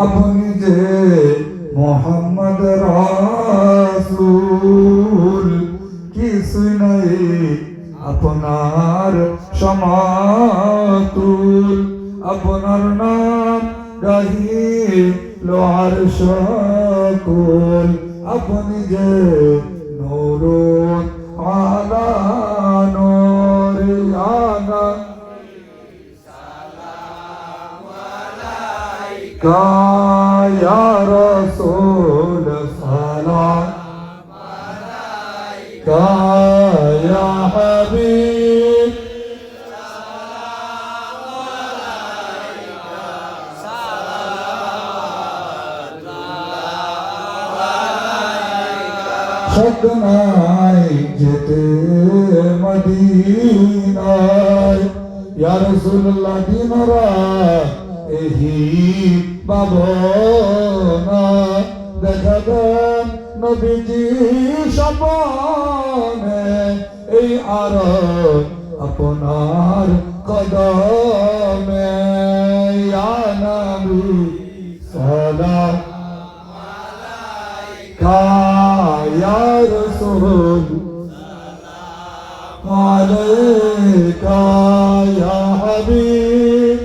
আপনি যে মোহাম্মদ রাসূল কিছুই নাই আপনার সমাতুল আপনার নাম গাহিল আরশ কুল আপনি যে নূরুন আলা নূর আনা या रसूल सलाम अलैका या हबीब सदनाई जेते मदीनाय या रसूलुल्लाह दिनरा एही बाबना देखा देन नबीजी सपने এই আরব আপনার কদমে ইয়া নবী সালাম আলাইকা ইয়া রাসূল সালাম আলাইকা ইয়া হাবিব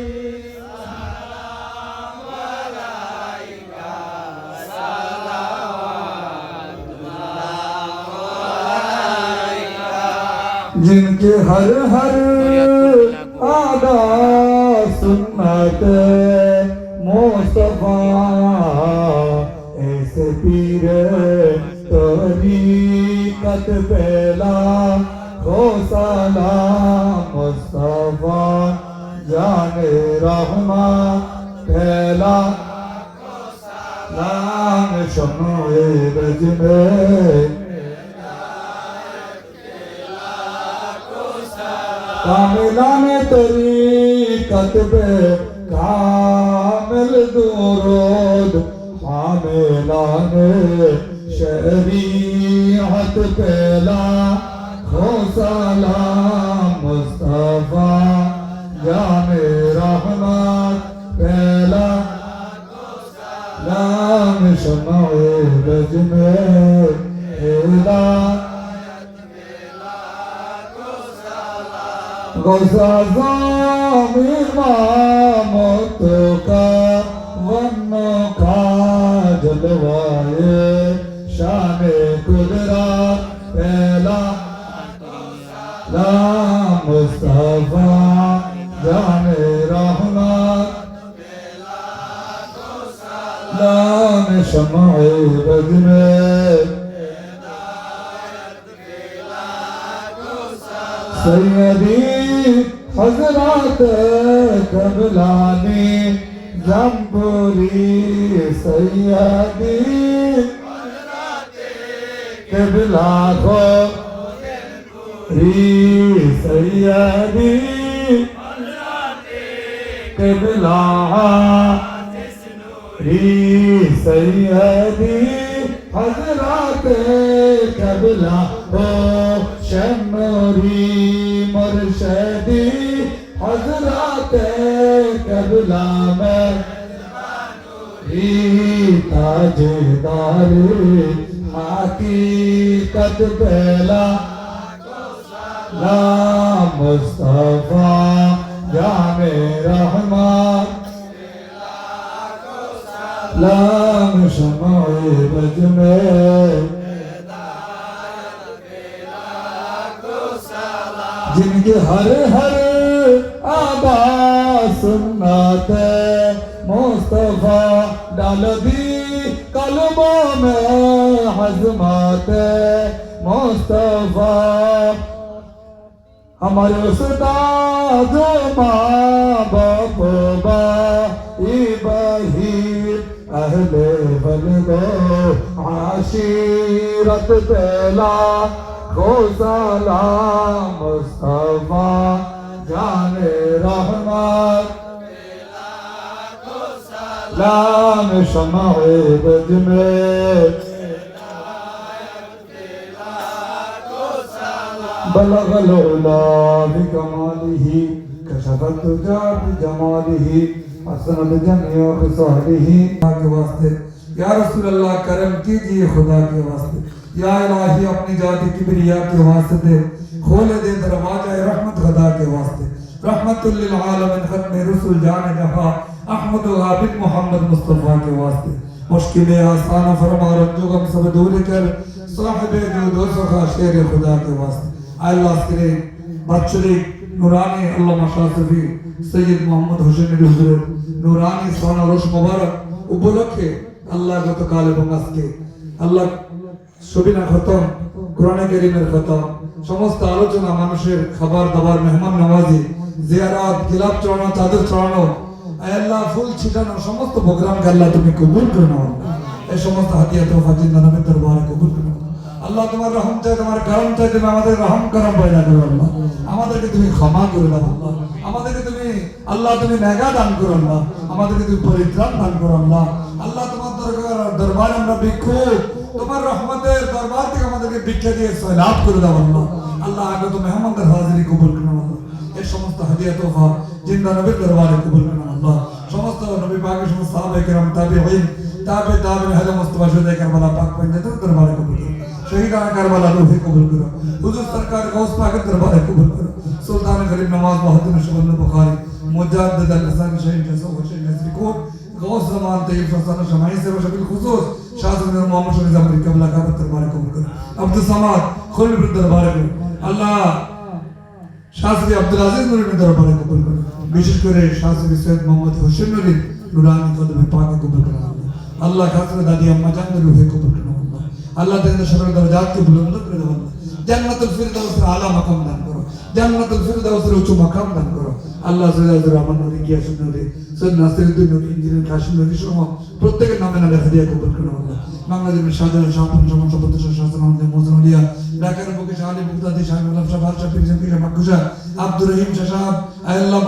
जिनके हर हर आदा सुन्नत मुस्तफा ऐसे पीर तरीकत पहला खो सलाम मुस्तफा जाने रहमान पहला सलाम शम्मे रज में कामिलाने तरीकत पे कामिल दुरूद कामिलाने शरीयत पहला खो सलाम मुस्तफा जाने रहमान पहला नाम शम्मे रज में पहला गोसाज़ामिमामत का वन का जलवाए शान कुदरत पहला नाम मुस्तफा जाने रहमान नाम शम्मे रज में सैयदी हजरत कबलानी जम्बुरी सैयदी कबला को री सैयदी कबला री सैयदी हजरत कबला को शमरी मुर्शदी हजरत कबला में ताजदार हकीकत पहला नाम मुस्तफा जाने रहमान लाम शम्मे रज में जिनके हर हर आबा सुन्नत मुस्तफा डाल दी कलमों में हजमत मुस्तफा हमारे उस्ताद माँ बाप भाई अहले बलदो आशीरत पहला खो सलाम मुस्तफा जाने रहमान लाम शम्मे रज में बलगल उला बिकमालिही कशफत तुजा बिजमालिही हसनत जमीअ ख़िसालिही के वास्ते या रसूल अल्लाह करम कीजिए खुदा के वास्ते या इलाही अपनी जात किबरिया के वास्ते खोले दे दरवाजा रहमत खुदा के वास्ते रहमतुल लिल आलमीन खत्म रसूल जान जहां अहमद आबिद मोहम्मद मुस्तफा के वास्ते मुश्किलें आसान फरमा रंजो गम सब दूर कर साहिब जूद व सखा शेर खुदा के वास्ते अल्लाह करे बादशाह नूरानी अल्लामा शाफी सैयद मोहम्मद হোসেন হুজুর নূরানি সোনা রোশ মোবারক উপলক্ষে আল্লাহ গতকাল এবং আজকে আল্লাহ সবিনা খতম কোরআনে কারীমের খতম সমস্ত আলোচনা মানুষের খাবার দাবার মেহমান নওয়াজি জিয়ারত গিলাফ চড়ানো চাদর চড়ানো আল্লাহ ফুল ছিটানো সমস্ত প্রোগ্রামকে আল্লাহ তুমি কবুল করে নাও এই সমস্ত হাদিয়া তোফা জিন্দা নবীর দরবারে কবুল করে নাও আল্লাহ তোমার রহম চাই তোমার করম চাই তুমি আমাদের রহম করম পয়দা করো আল্লাহ আমাদেরকে তুমি ক্ষমা করে দাও আল্লাহ আমাদেরকে তুমি আল্লাহ তুমি নেগা দান করো আল্লাহ আমাদেরকে তুমি পরিত্রাণ দান করো আল্লাহ আল্লাহ তোমার দরবারে আমরা ভিক্ষুক তোমার রহমতের দরবার থেকে আমাদেরকে ভিক্ষা দিয়ে সয়লাভ করে দাও আল্লাহ আল্লাহ আগত মেহমানদের হাজিরি কবুল করে নাও আল্লাহ এই সমস্ত হাদিয়া তোফা জিন্দা নবীর দরবারে কবুল করে নাও আল্লাহ সমস্ত নবী পাকের সমস্ত সাহাবায়ে কেরাম তাবিঈন তাবিঈন হযরত মুস্তাফা শুহাদায়ে কারবালা পাক পঞ্জাতের দরবারে কবুল করো शहीदान करबला रूह कबूल करो हुजूर सरकार गौस पाक के दरबार कबूल करो सुल्तान गरीब नवाज बहादुर शबन बुखारी मुजाद्दिद अल-हसन शहीद जसूर हुसैन नजरी को गौस जमान तैयब फसन शमाई से शबील खुसूस शाह सुबैर मोहम्मद शफी जमरी कबला का दरबार कबूल करो अब्दुल समाद खुल के दरबार करो अल्लाह शाह श्री अब्दुल अजीज नूरी के दरबार कबूल करो विशेष करे शाह श्री सैयद मोहम्मद हुसैन नूरी नूरानी कदम पाक कबूल करो अल्लाह खातिर दादी अम्मा जान रूह कबूल करो अल्लाह तेरे शरण दर्जात के बुलंद कर दो जन्नतुल फिरदौस आला मकाम दान करो जन्नतुल फिरदौस ऊंचा मकाम दान करो আল্লাহ সুবহানাহু रहमान नूरी किया सुनरे सद नासिरुद्दीन नूरी इंजीनियर काशिम नूरी সহ প্রত্যেকের নামে নামে হাদিয়া কবুল করো আল্লাহ বাংলাদেশের শাহজালাল শাহপুর সমান সদস্য শাসন আমাদের মোজামিয়া ঢাকার বুকে শাহী মুক্তাদি শাহ গোলাম শাহ বাদশা পীর জাকির মাকুশা আব্দুর রহিম শাহ আল্লাহ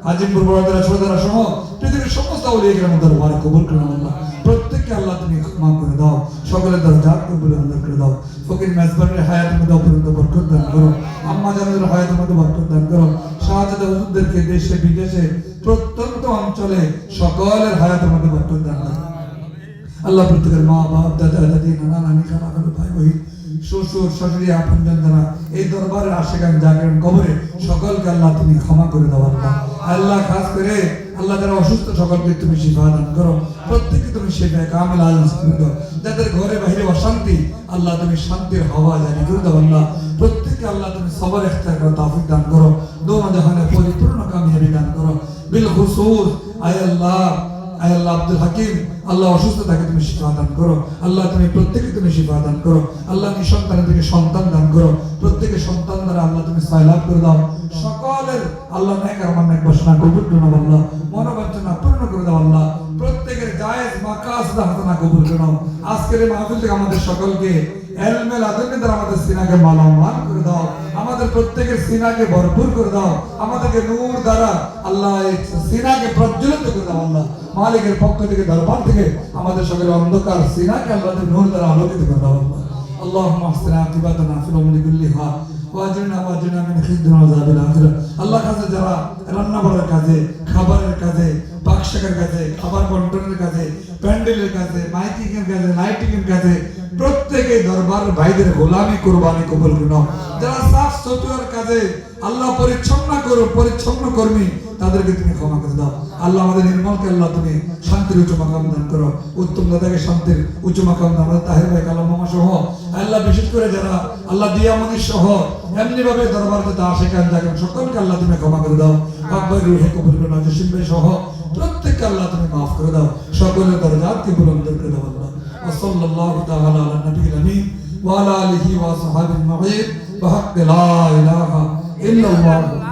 আজিমপুর বড়দারা ছোটদারা সহ পৃথিবীর সমস্ত আউলিয়া কেরামের দরবারে কবুল করো আল্লাহ প্রত্যেককে আল্লাহ তুমি ক্ষমা করে দাও সকলের দরজাত কবুল করে দাও ফকির মেজবানের হায়াতের মধ্যে অপূর্ণ বরকত দান করো আম্মা জানের হায়াতের মধ্যে বরকত দান করো শাহজাদা হুজুরদেরকে দেশে বিদেশে প্রত্যন্ত অঞ্চলে সকলের হায়াতের মধ্যে বরকত দান করো আল্লাহ প্রত্যেকের মা বাপ দাদা দাদি নানা নানি খালা খালু ভাই বহিন শ্বশুর শাশুড়ি আপনজন যারা এই দরবারের আশিকান জাগরেন কবরে সকলকে আল্লাহ তুমি ক্ষমা করে দাও আল্লাহ আল্লাহ খাস করে আল্লাহ যারা অসুস্থ সকলকে তুমি শিফা দান করো প্রত্যেককে তুমি শিফা কামিল আজম করে দাও যাদের ঘরে বাইরে অশান্তি আল্লাহ তুমি শান্তির হাওয়া জারি করে দাও আল্লাহ প্রত্যেককে আল্লাহ তুমি সবর ইখতিয়ার করো তৌফিক দান করো দোনো জাহানে পরিপূর্ণ কামিয়াবি দান করো বিল খুসুস আয় আল্লাহ আব্দুল হাকিম আল্লাহ অসুস্থ থাকে তুমি শিফা দান করো আল্লাহ তুমি প্রত্যেককে তুমি শিফা দান করো আল্লাহ নিঃসন্তানের থেকে সন্তান দান করো প্রত্যেকের সন্তান দ্বারা আল্লাহ তুমি সাইলাভ করে দাও সকলের আল্লাহ নেক আর নেক বাসনা কবুল করে নাও আল্লাহ মনোবাঞ্ছনা পূর্ণ করে দাও আল্লাহ প্রত্যেকের জায়েজ মাকাসদ হাসানা কবুল করে নাও আজকের এই মাহফিল থেকে আমাদের সকলকে ইলমে লাদুনি দ্বারা আমাদের সিনাকে মালামাল করে দাও আমাদের প্রত্যেকের সিনাকে ভরপুর করে দাও আমাদেরকে নূর দ্বারা আল্লাহ এই সিনাকে প্রজ্বলিত করে দাও আল্লাহ মালিকের পক্ষ থেকে দরবার থেকে আমাদের সকলের অন্ধকার সিনাকে আল্লাহ নূর দ্বারা আলোকিত করে দাও আল্লাহ اللهم احسن عاقبتنا في الامور كلها واجرنا من خزي وعذاب الاخره আল্লাহ কাছে যারা রান্না বাড়ার কাজে খাবারের কাজে বাক্সাকের কাজে খাবার বন্টনের কাজে প্যান্ডেলের কাজে মাইকিং এর কাজে লাইটিং এর কাজে প্রত্যেকই দরবার ভাইদের গোলামি কুরবানি কবুল করে নাও যারা সাফ সুতরার কাজে আল্লাহ পরিচ্ছন্ন কর্মী তাদেরকে তুমি ক্ষমা করে দাও আল্লাহ আমাদের নির্মলকে আল্লাহ তুমি শান্তির উচ্চ মাকাম দান করো উত্তম দাদাকে শান্তির উচ্চ মাকাম দান আমাদের তাহির ভাই কালাম মামা সহ আল্লাহ বিশেষ করে যারা আল্লাহ দিয়ামনি সহ এমনি ভাবে দরবারে তা আশিকান জাগেন সকলকে আল্লাহ তুমি ক্ষমা করে দাও আকবর রুহে কবুল করে নাও জসিম ভাই সহ প্রত্যেককে আল্লাহ তুমি মাফ করে দাও সকলের দরজাতকে বুলন্দ করে দাও আল্লাহ وصلى الله تعالى على النبي الامين وعلى اله وصحبه اجمعين بحق لا اله الا الله